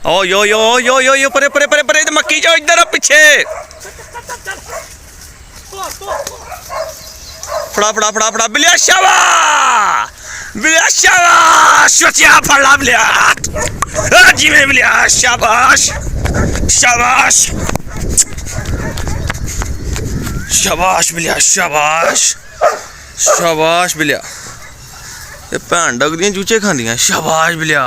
ओ यो यो यो यो यो परे परे परे परे मक्की जो इधर पीछे फड़ा फड़ा फड़ा फड़ा बिलिया शाबाश सोचिया फड़ा बिलिया जी में बिलिया शाबाश शाबाश शाबाश बिलिया शाबाश शाबाश बिलिया ये भैन डग दियां चूचे खांदियां शाबाश बिलिया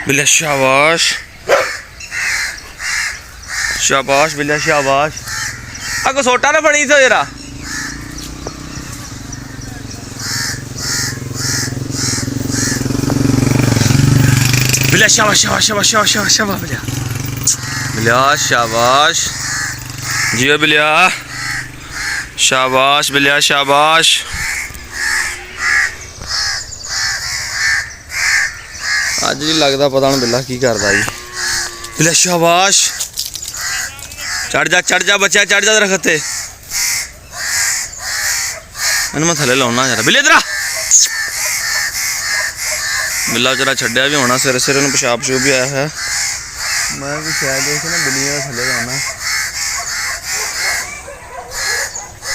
बिलिया शाबाश शाबाश बिलिया शाबाश अगो सोटा ना फड़ी थो जरा बिलिया शाबाश शाबाश शाबाश शाबाश शाबाश शाबाश बिलिया बिलिया शाबाश जियो बिलिया शाबाश बिलिया शाबाश अज नहीं लगता पता नहीं बिल्ला की करता जी बिलिया शाबाश चढ़ जा बच्चा चढ़ जा रखते इन मैं थले लाना जरा बिल्ले इधर बिल्ला जरा छड्या भी होना सिर सिर पेशाब शूब भी आया है मैं भी शायद ना बिल्लियां थले लाना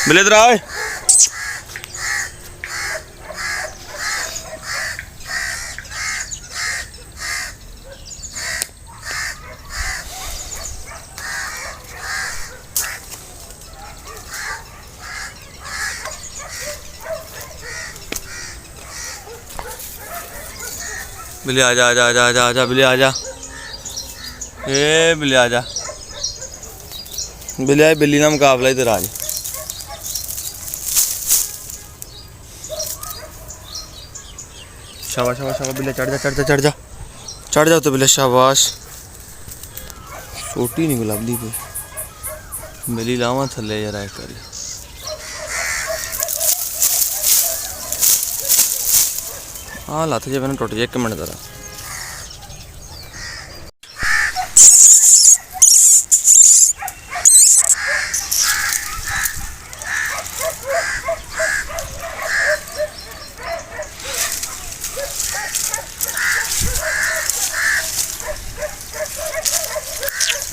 बिल्ले इधर आए बिल्ली आजा आजा आजा आजा आजा बिल्ली आजा बिल्ली आजा बिल्ली आए बिल्ली ना मुकाबला इधर आज शाबाश शाबाश शाबाश बिल्ली चढ़ जा चढ़ जा चढ़ जा चढ़ जाओ तो बिल्ली शाबाश छोटी नहीं गुलाबी पे बिल्ली लावा थले जरा एक करी हाँ लत्थ जे मैंने टुट जाए 1 मिनट जरा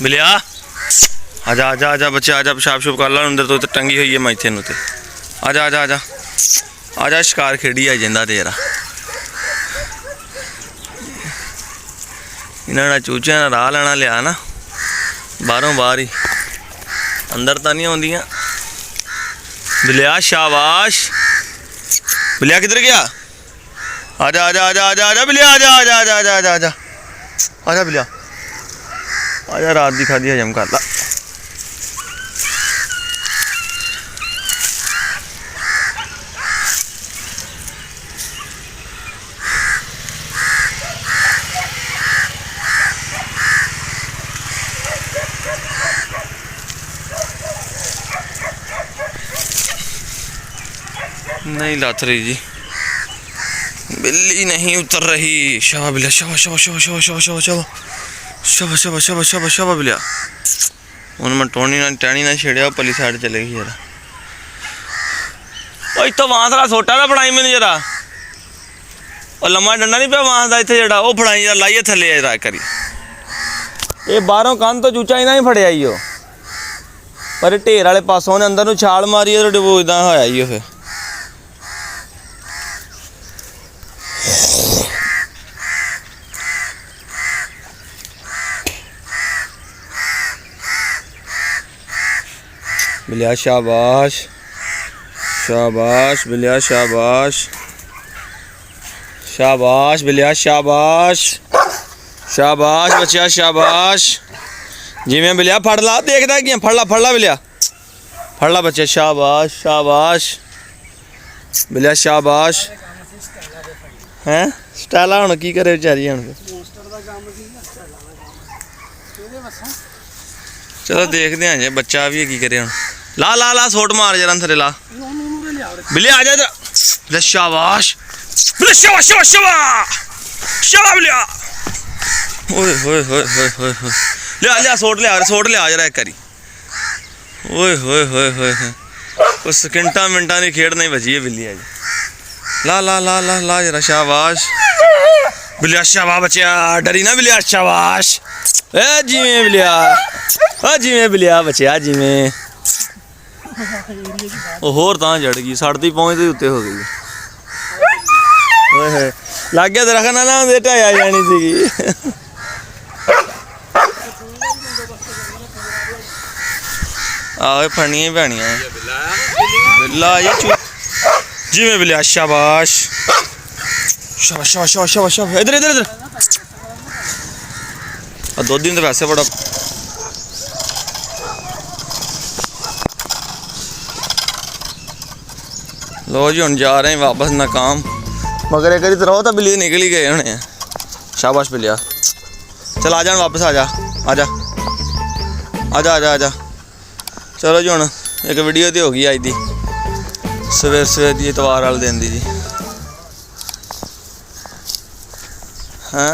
बिलिया आजा आजा आजा बच्चे आजा पेशाब शूब कर ला अंदर तो टंगी हुई है मैं इतने ते आजा आजा आजा आजा शिकार खेड़ी आ जाता तेरा इन्होंने चूचिया ने राह लेना लिया ना बाहरों बाहर ही अंदर तो नहीं आउंदियां बिलिया शाबाश बिलिया किधर गया आजा आजा आजा आजा आजा बिलिया आजा आजा आजा आजा आजा आजा आजा बिलिया आजा रात की खाधी हजम कर ला नहीं लथ रही जी बिल्ली नहीं उतर रही शाबा बिलिया शाबा शाबा शाबा शाबा शाबा शाबा शाबा शाबा शाबा शाबा शाबा शाबा बिलिया हूँ मैं टोनी ना टैनी ना छेड़िया पली साइड चले गई जरा इतों बांस का सोटा ना फड़ाई मैंने जरा और लम्मा डंडा नहीं पिया बांस का इतने जरा वो फड़ाई जरा लाइए थले जरा करी ये बाहरों कंध तो चूचा ही ना ही फड़िया ही पर ढेर वाले पासों ने अंदर छाल मारी है तो वो इदा होया ही फिर बिलिया शाबाश शाबाश बिलिया शाबाश शाबाश बिलिया शाबाश शाबाश बच्चा शाबाश जिमें बिलिया फड़ ला देखता कि फड़ ला बिलिया फड़ ला बच्चे शाबाश शाबाश बिलिया शाबाश हैं स्टाइला हुण की करे बेचारी हुण चलो देखते हैं जी बच्चा भी की करे हुण ला ला ला सोट मार जरा थले ला बिल्ली आ जा इधर शाबाश बिल्ली शाबाश शाबाश शाबाश शाबाश बिल्ली ओए होए होए होए होए ले आ सोट ले आ जरा एक करी ओए होए होए होए कुछ सेकंडा मिनटा की खेड़ नहीं बची है बिल्ली आज ला ला ला ला ला जरा शाबाश बिलिया शाबाश बच्चा डरी ना बिलिया शाबाश ए जिवें बिलिया ओ जिवें बिलिया बच्चा जिवें ਉਹ ਹੋਰ ਤਾਂ ਜੜ ਗਈ ਸੜਦੀ ਪਹੁੰਚਦੇ ਉੱਤੇ ਹੋ ਗਈ ਓਏ ਹੋਏ ਲੱਗ ਗਿਆ ਦਰਖਤ ਨਾਲ ਨਾ ਉਹਦੇ ਢਾਇਆ ਜਾਣੀ ਸੀਗੀ ਆਹ ਫੜਨੀਆਂ ਹੀ ਪੈਣੀਆਂ ਬਿੱਲਾ ਇਹ ਜਿਵੇਂ ਬਿੱਲਿਆ ਸ਼ਾਬਾਸ਼ ਸ਼ਾਬਾਸ਼ ਸ਼ਾਬਾਸ਼ ਸ਼ਾਬਾਸ਼ ਸ਼ਾਬਾਸ਼ ਇਧਰ ਇਧਰ ਇਧਰ ਆ ਦੋ ਦਿਨ ਦੇ ਵੈਸੇ ਬੜਾ लो जी हम जा रहे हैं वापस नाकाम मगर एक तरह तो बिल्ली निकल ही गए होने शाबाश बिल्लिया चल आ जा वापस आ जा आजा आजा आजा आजा चलो जी हम एक वीडियो तो हो गई अज दी सवेर सवेर की इतवार वाले दिन दी जी हाँ